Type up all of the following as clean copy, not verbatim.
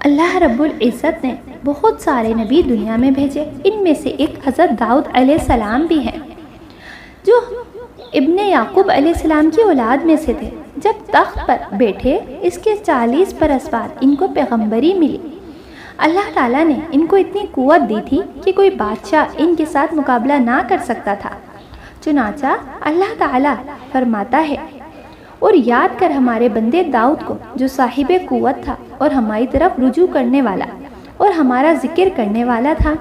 اللہ رب العزت نے بہت سارے نبی دنیا میں بھیجے، ان میں سے ایک حضرت داؤد علیہ السلام بھی ہیں، جو ابن یعقوب علیہ السلام کی اولاد میں سے تھے۔ جب تخت پر بیٹھے اس کے 40 برس بعد ان کو پیغمبری ملی۔ اللہ تعالیٰ نے ان کو اتنی قوت دی تھی کہ کوئی بادشاہ ان کے ساتھ مقابلہ نہ کر سکتا تھا۔ چنانچہ اللہ تعالیٰ فرماتا ہے، اور یاد کر ہمارے بندے داؤد کو جو صاحب قوت تھا اور ہماری طرف رجوع کرنے والا اور ہمارا ذکر کرنے والا تھا۔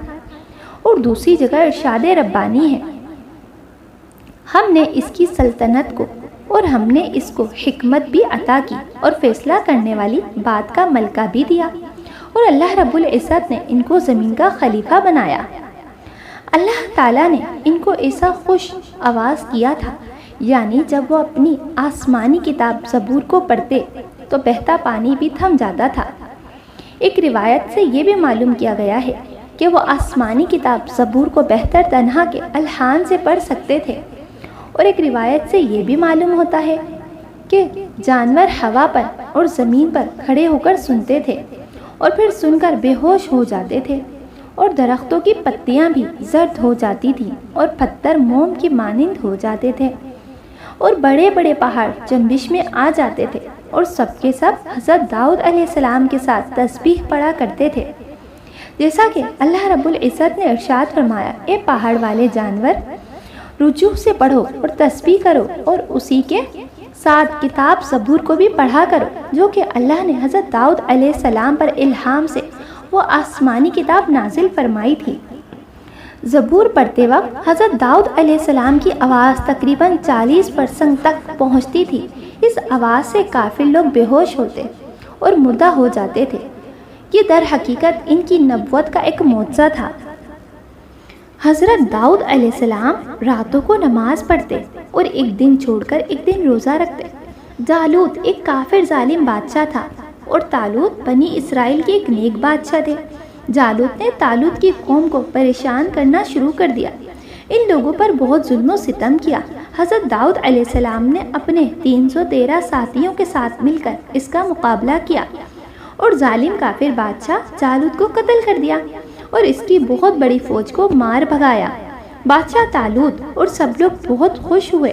اور دوسری جگہ ارشاد ربانی ہے، ہم نے اس کی سلطنت کو اور ہم نے اس کو حکمت بھی عطا کی اور فیصلہ کرنے والی بات کا ملکہ بھی دیا، اور اللہ رب العزت نے ان کو زمین کا خلیفہ بنایا۔ اللہ تعالیٰ نے ان کو ایسا خوش آواز کیا تھا، یعنی جب وہ اپنی آسمانی کتاب زبور کو پڑھتے تو بہتا پانی بھی تھم جاتا تھا۔ ایک روایت سے یہ بھی معلوم کیا گیا ہے کہ وہ آسمانی کتاب زبور کو بہتر تنہا کے الحان سے پڑھ سکتے تھے، اور ایک روایت سے یہ بھی معلوم ہوتا ہے کہ جانور ہوا پر اور زمین پر کھڑے ہو کر سنتے تھے اور پھر سن کر بے ہوش ہو جاتے تھے، اور درختوں کی پتیاں بھی زرد ہو جاتی تھیں اور پتھر موم کی مانند ہو جاتے تھے، اور بڑے بڑے پہاڑ جنبش میں آ جاتے تھے، اور سب کے سب حضرت داؤد علیہ السلام کے ساتھ تسبیح پڑھا کرتے تھے۔ جیسا کہ اللہ رب العزت نے ارشاد فرمایا، اے پہاڑ والے جانور، رجوع سے پڑھو اور تسبیح کرو، اور اسی کے ساتھ کتاب زبور کو بھی پڑھا کرو، جو کہ اللہ نے حضرت داؤد علیہ السلام پر الہام سے وہ آسمانی کتاب نازل فرمائی تھی۔ زبور پڑھتے وقت حضرت داؤد علیہ السلام کی آواز تقریباً 40% تک پہنچتی تھی۔ اس آواز سے کافر لوگ بے ہوش ہوتے اور مردہ ہو جاتے تھے۔ یہ در حقیقت ان کی نبوت کا ایک معجزہ تھا۔ حضرت داؤد علیہ السلام راتوں کو نماز پڑھتے اور ایک دن چھوڑ کر ایک دن روزہ رکھتے۔ جالوت ایک کافر ظالم بادشاہ تھا، اور طالوت بنی اسرائیل کے ایک نیک بادشاہ تھے۔ جالوت نے طالوت کی قوم کو پریشان کرنا شروع کر دیا، ان لوگوں پر بہت ظلم و ستم کیا۔ حضرت داؤد علیہ السلام نے اپنے 313 ساتھیوں کے ساتھ مل کر اس کا مقابلہ کیا، اور ظالم کافر بادشاہ جالوت کو قتل کر دیا اور اس کی بہت بڑی فوج کو مار بھگایا۔ بادشاہ طالوت اور سب لوگ بہت خوش ہوئے۔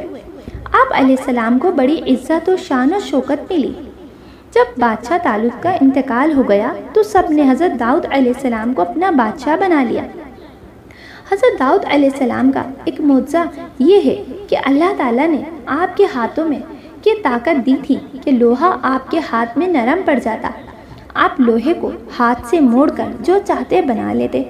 آپ علیہ السلام کو بڑی عزت و شان و شوکت ملی۔ جب بادشاہ طالوت کا انتقال ہو گیا تو سب نے حضرت داؤد علیہ السلام کو اپنا بادشاہ بنا لیا۔ حضرت داؤد علیہ السلام کا ایک معجزہ یہ ہے کہ اللہ تعالیٰ نے آپ کے ہاتھوں میں یہ طاقت دی تھی کہ لوہا آپ کے ہاتھ میں نرم پڑ جاتا، آپ لوہے کو ہاتھ سے موڑ کر جو چاہتے بنا لیتے۔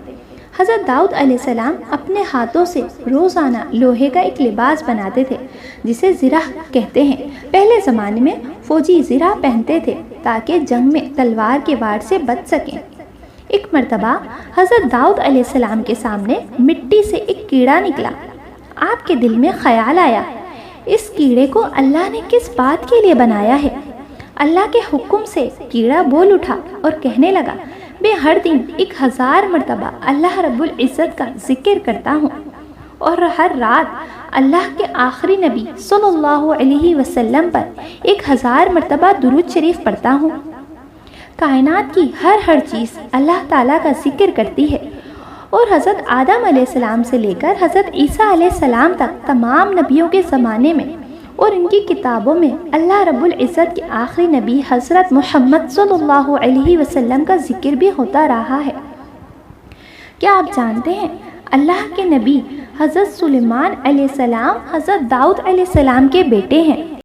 حضرت داؤد علیہ السلام اپنے ہاتھوں سے روزانہ لوہے کا ایک لباس بناتے تھے جسے زرہ کہتے ہیں۔ پہلے زمانے میں فوجی زرہ پہنتے تھے تاکہ جنگ میں تلوار کے وار سے بچ سکیں۔ ایک مرتبہ حضرت داؤد علیہ السلام کے سامنے مٹی سے ایک کیڑا نکلا۔ آپ کے دل میں خیال آیا، اس کیڑے کو اللہ نے کس بات کے لیے بنایا ہے؟ اللہ کے حکم سے کیڑا بول اٹھا اور کہنے لگا، میں ہر دن 1000 مرتبہ اللہ رب العزت کا ذکر کرتا ہوں، اور ہر رات اللہ کے آخری نبی صلی اللہ علیہ وسلم پر 1000 مرتبہ درود شریف پڑھتا ہوں۔ کائنات کی ہر چیز اللہ تعالیٰ کا ذکر کرتی ہے، اور حضرت آدم علیہ السلام سے لے کر حضرت عیسیٰ علیہ السلام تک تمام نبیوں کے زمانے میں اور ان کی کتابوں میں اللہ رب العزت کے آخری نبی حضرت محمد صلی اللہ علیہ وسلم کا ذکر بھی ہوتا رہا ہے۔ کیا آپ جانتے ہیں اللہ کے نبی حضرت سلیمان علیہ السلام حضرت داؤد علیہ السلام کے بیٹے ہیں؟